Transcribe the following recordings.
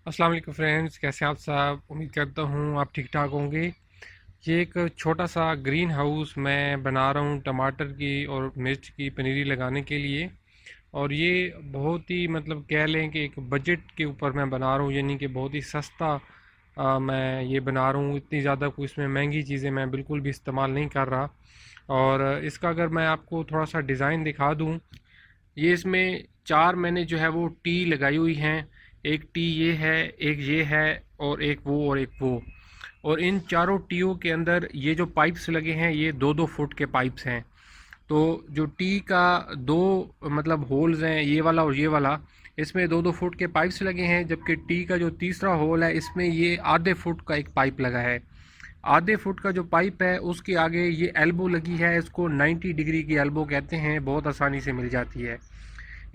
अस्सलाम वालेकुम फ्रेंड्स, कैसे हैं आप सब। उम्मीद करता हूँ आप ठीक ठाक होंगे। ये एक छोटा सा ग्रीन हाउस मैं बना रहा हूँ टमाटर की और मिर्च की पनीरी लगाने के लिए। और ये बहुत ही मतलब कह लें कि एक बजट के ऊपर मैं बना रहा हूँ, यानी कि बहुत ही सस्ता मैं ये बना रहा हूँ। इतनी ज़्यादा कोई इसमें महंगी चीज़ें मैं बिल्कुल भी इस्तेमाल नहीं कर रहा। और इसका अगर मैं आपको थोड़ा सा डिज़ाइन दिखा दूँ, ये इसमें चार मैंने जो है वो टी लगाई हुई हैं। एक टी ये है, एक ये है, और एक वो, और एक वो। और इन चारों टीओ के अंदर ये जो पाइप्स लगे हैं ये 2-2 फुट के पाइप्स हैं। तो जो टी का दो मतलब होल्स हैं, ये वाला और ये वाला, इसमें 2-2 फुट के पाइप्स लगे हैं। जबकि टी का जो तीसरा होल है इसमें ये आधे फुट का एक पाइप लगा है। आधे फुट का जो पाइप है उसके आगे ये एल्बो लगी है। इसको 90 डिग्री की एल्बो कहते हैं, बहुत आसानी से मिल जाती है।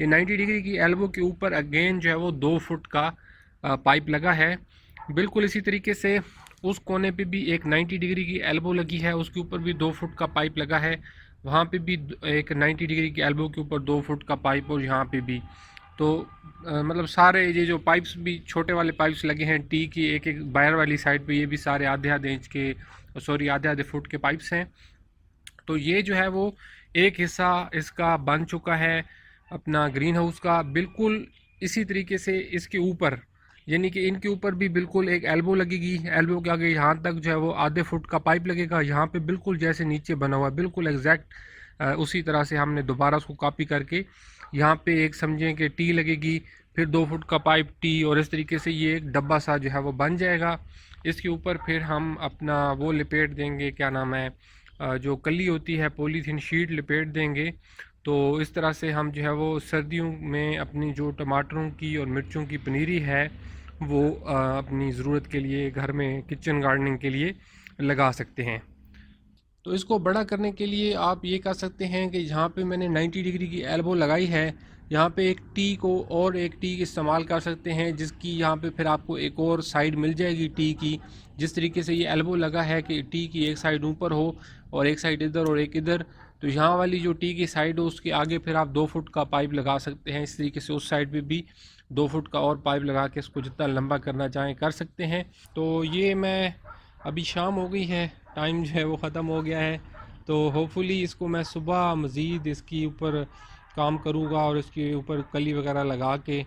ये 90 डिग्री की एल्बो के ऊपर अगेन जो है वो 2 फुट का पाइप लगा है। बिल्कुल इसी तरीके से उस कोने पे भी एक 90 डिग्री की एल्बो लगी है, उसके ऊपर भी 2 फुट का पाइप लगा है। वहाँ पे भी एक 90 डिग्री की एल्बो के ऊपर 2 फुट का पाइप, और यहाँ पे भी। तो मतलब सारे ये जो पाइप्स भी छोटे वाले पाइप्स लगे हैं टी की एक एक बाहर वाली साइड पे, ये भी सारे आधे आधे इंच के, सॉरी आधे आधे फुट के पाइप्स हैं। तो ये जो है वो एक हिस्सा इसका बन चुका है अपना ग्रीन हाउस का। बिल्कुल इसी तरीके से इसके ऊपर, यानी कि इनके ऊपर भी बिल्कुल एक एल्बो लगेगी। एल्बो के आगे यहाँ तक जो है वो आधे फुट का पाइप लगेगा। यहाँ पे बिल्कुल जैसे नीचे बना हुआ है बिल्कुल एग्जैक्ट उसी तरह से हमने दोबारा उसको कॉपी करके यहाँ पे एक समझें कि टी लगेगी, फिर 2 फुट का पाइप टी, और इस तरीके से ये एक डब्बा सा जो है वो बन जाएगा। इसके ऊपर फिर हम अपना वो लिपेट देंगे, क्या नाम है, जो कली होती है, पॉलीथीन शीट लिपेट देंगे। तो इस तरह से हम जो है वो सर्दियों में अपनी जो टमाटरों की और मिर्चों की पनीरी है वो अपनी ज़रूरत के लिए घर में किचन गार्डनिंग के लिए लगा सकते हैं। तो इसको बड़ा करने के लिए आप ये कर सकते हैं कि जहाँ पे मैंने 90 डिग्री की एल्बो लगाई है, यहाँ पे एक टी को और एक टी इस्तेमाल कर सकते हैं, जिसकी यहाँ पे फिर आपको एक और साइड मिल जाएगी टी की। जिस तरीके से ये एल्बो लगा है कि टी की एक साइड ऊपर हो और एक साइड इधर और एक इधर, तो यहाँ वाली जो टी की साइड हो उसके आगे फिर आप 2 फुट का पाइप लगा सकते हैं। इस तरीके से उस साइड पे भी 2 फुट का और पाइप लगा के इसको जितना लंबा करना चाहें कर सकते हैं। तो ये मैं, अभी शाम हो गई है, टाइम जो है वो ख़त्म हो गया है। तो होपफुली इसको मैं सुबह मज़ीद इसके ऊपर काम करूँगा और इसके ऊपर कली वगैरह लगा के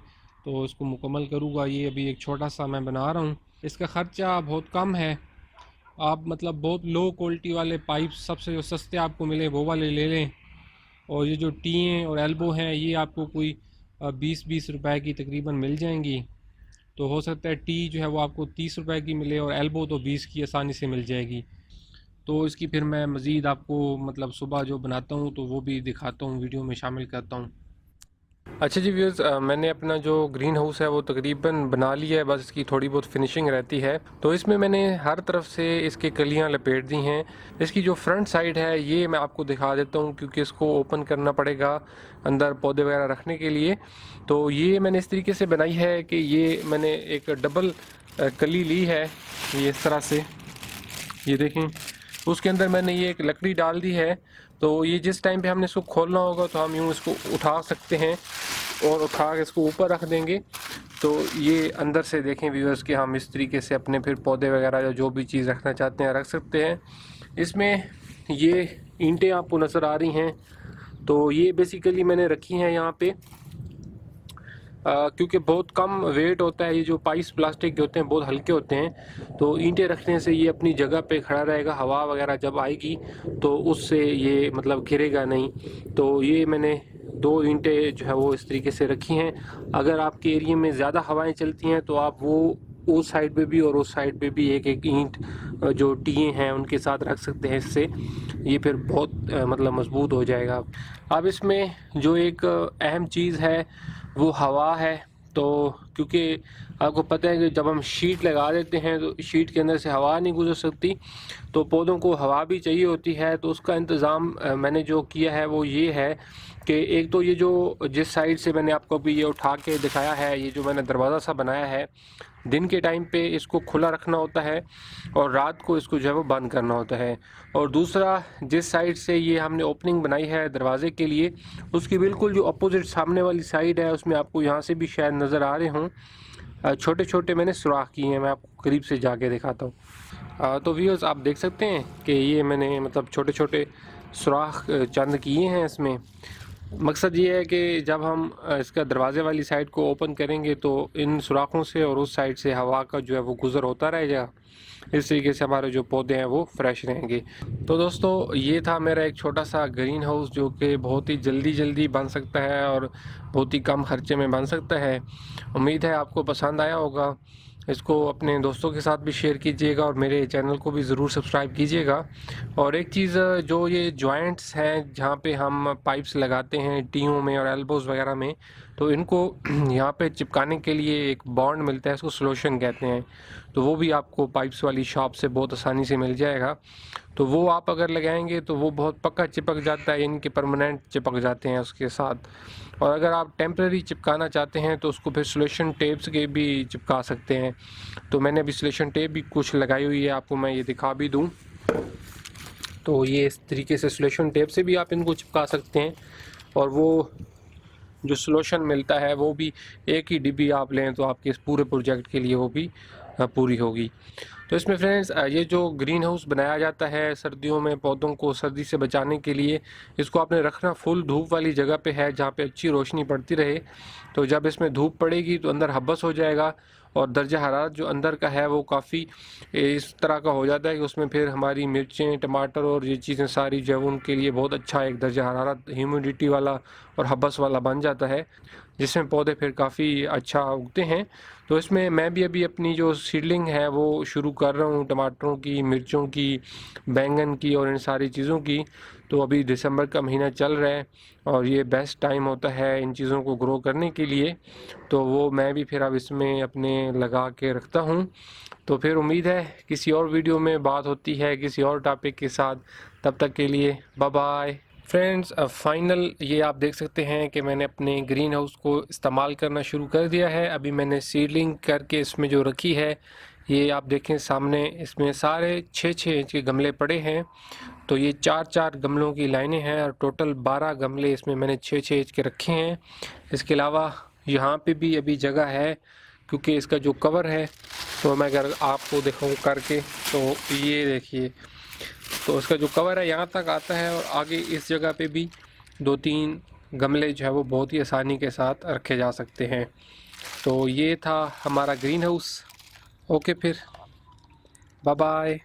तो इसको मुकम्मल करूँगा। ये अभी एक छोटा सा मैं बना रहा हूँ। इसका ख़र्चा बहुत कम है। आप मतलब बहुत लो क्वालिटी वाले पाइप सबसे जो सस्ते आपको मिले वो वाले ले लें। और ये जो टीएँ और एल्बो हैं ये आपको कोई 20-20 रुपए की तकरीबन मिल जाएंगी। तो हो सकता है टी जो है वो आपको 30 रुपए की मिले और एल्बो तो 20 की आसानी से मिल जाएगी। तो इसकी फिर मैं मज़ीद आपको मतलब सुबह जो बनाता हूँ तो वो भी दिखाता हूँ, वीडियो में शामिल करता हूँ। अच्छा जी व्यूज़, मैंने अपना जो ग्रीन हाउस है वो तकरीबन बना लिया है, बस इसकी थोड़ी बहुत फिनिशिंग रहती है। तो इसमें मैंने हर तरफ से इसकी कलियाँ लपेट दी हैं। इसकी जो फ्रंट साइड है ये मैं आपको दिखा देता हूँ, क्योंकि इसको ओपन करना पड़ेगा अंदर पौधे वगैरह रखने के लिए। तो ये मैंने इस तरीके से बनाई है कि ये मैंने एक डबल कली ली है, ये इस तरह से, ये देखें। उसके अंदर मैंने ये एक लकड़ी डाल दी है। तो ये जिस टाइम पे हमने इसको खोलना होगा तो हम यूँ इसको उठा सकते हैं और उठा के इसको ऊपर रख देंगे। तो ये अंदर से देखें व्यूअर्स कि हम इस तरीके से अपने फिर पौधे वगैरह या जो भी चीज़ रखना चाहते हैं रख सकते हैं। इसमें ये ईंटें आपको नज़र आ रही हैं, तो ये बेसिकली मैंने रखी हैं यहाँ पे क्योंकि बहुत कम वेट होता है। ये जो पाइप्स प्लास्टिक के होते हैं बहुत हल्के होते हैं, तो ईंटें रखने से ये अपनी जगह पे खड़ा रहेगा। हवा वगैरह जब आएगी तो उससे ये मतलब गिरेगा नहीं। तो ये मैंने दो ईंटें जो है वो इस तरीके से रखी हैं। अगर आपके एरिया में ज़्यादा हवाएं चलती हैं तो आप वो उस साइड पे भी और उस साइड पे भी एक एक ईंट जो टीएँ हैं उनके साथ रख सकते हैं। इससे ये फिर बहुत मतलब मजबूत हो जाएगा। अब इसमें जो एक अहम चीज़ है वो हवा है। तो क्योंकि आपको पता है कि जब हम शीट लगा देते हैं तो शीट के अंदर से हवा नहीं गुजर सकती, तो पौधों को हवा भी चाहिए होती है। तो उसका इंतज़ाम मैंने जो किया है वो ये है कि एक तो ये जो जिस साइड से मैंने आपको अभी ये उठा के दिखाया है, ये जो मैंने दरवाज़ा सा बनाया है, दिन के टाइम पे इसको खुला रखना होता है और रात को इसको जो है वो बंद करना होता है। और दूसरा, जिस साइड से ये हमने ओपनिंग बनाई है दरवाजे के लिए, उसकी बिल्कुल जो अपोजिट सामने वाली साइड है उसमें आपको यहाँ से भी शायद नज़र आ रहे हों, छोटे छोटे मैंने सुराख किए हैं। मैं आपको करीब से जाके दिखाता हूँ। तो व्यूअर्स आप देख सकते हैं कि ये मैंने मतलब छोटे छोटे सुराख चंद किए हैं इसमें। मकसद ये है कि जब हम इसका दरवाज़े वाली साइड को ओपन करेंगे तो इन सुराखों से और उस साइड से हवा का जो है वो गुज़र होता रहेगा। इस तरीके से हमारे जो पौधे हैं वो फ्रेश रहेंगे। तो दोस्तों ये था मेरा एक छोटा सा ग्रीन हाउस जो कि बहुत ही जल्दी बन सकता है और बहुत ही कम खर्चे में बन सकता है। उम्मीद है आपको पसंद आया होगा। इसको अपने दोस्तों के साथ भी शेयर कीजिएगा और मेरे चैनल को भी ज़रूर सब्सक्राइब कीजिएगा। और एक चीज़ जो ये जॉइंट्स हैं जहाँ पे हम पाइप्स लगाते हैं टीयों में और एल्बोज़ वगैरह में, तो इनको यहाँ पे चिपकाने के लिए एक बॉन्ड मिलता है, इसको सॉल्यूशन कहते हैं। तो वो भी आपको पाइप्स वाली शॉप से बहुत आसानी से मिल जाएगा। तो वो आप अगर लगाएंगे तो वो बहुत पक्का चिपक जाता है, इनके परमानेंट चिपक जाते हैं उसके साथ। और अगर आप टेम्परेरी चिपकाना चाहते हैं तो उसको फिर सॉल्यूशन टेप्स के भी चिपका सकते हैं। तो मैंने अभी सॉल्यूशन टेप भी कुछ लगाई हुई है, आपको मैं ये दिखा भी दूँ। तो ये इस तरीके से सॉल्यूशन टेप से भी आप इनको चिपका सकते हैं। और वो जो सॉल्यूशन मिलता है वो भी एक ही डिब्बी आप लें तो आपके इस पूरे प्रोजेक्ट के लिए वो भी पूरी होगी। तो इसमें फ्रेंड्स ये जो ग्रीन हाउस बनाया जाता है सर्दियों में पौधों को सर्दी से बचाने के लिए, इसको आपने रखना फुल धूप वाली जगह पे है जहाँ पे अच्छी रोशनी पड़ती रहे। तो जब इसमें धूप पड़ेगी तो अंदर हब्बस हो जाएगा और दर्जा हरारत जो अंदर का है वो काफ़ी इस तरह का हो जाता है कि उसमें फिर हमारी मिर्चें टमाटर और ये चीज़ें सारी जो है उनके लिए बहुत अच्छा एक दर्जा हरारत ह्यूमिडिटी वाला और हब्बस वाला बन जाता है, जिसमें पौधे फिर काफ़ी अच्छा उगते हैं। तो इसमें मैं भी अभी अपनी जो सीडलिंग है वो शुरू कर रहा हूँ, टमाटरों की, मिर्चों की, बैंगन की और इन सारी चीज़ों की। तो अभी दिसंबर का महीना चल रहा है और ये बेस्ट टाइम होता है इन चीज़ों को ग्रो करने के लिए। तो वो मैं भी फिर अब इसमें अपने लगा के रखता हूँ। तो फिर उम्मीद है किसी और वीडियो में बात होती है किसी और टॉपिक के साथ। तब तक के लिए बाय बाय फ्रेंड्स। फाइनल ये आप देख सकते हैं कि मैंने अपने ग्रीन हाउस को इस्तेमाल करना शुरू कर दिया है। अभी मैंने सीडलिंग करके इसमें जो रखी है, ये आप देखें सामने, इसमें सारे 6-6 इंच के गमले पड़े हैं। तो ये 4-4 गमलों की लाइनें हैं और टोटल 12 गमले इसमें मैंने 6-6 इंच के रखे हैं। इसके अलावा यहाँ पे भी अभी जगह है क्योंकि इसका जो कवर है, तो मैं अगर आपको दिखाऊँ करके तो ये देखिए, तो इसका जो कवर है यहाँ तक आता है और आगे इस जगह पे भी 2-3 गमले जो है वो बहुत ही आसानी के साथ रखे जा सकते हैं। तो ये था हमारा ग्रीन हाउस। ओके फिर बाय बाय।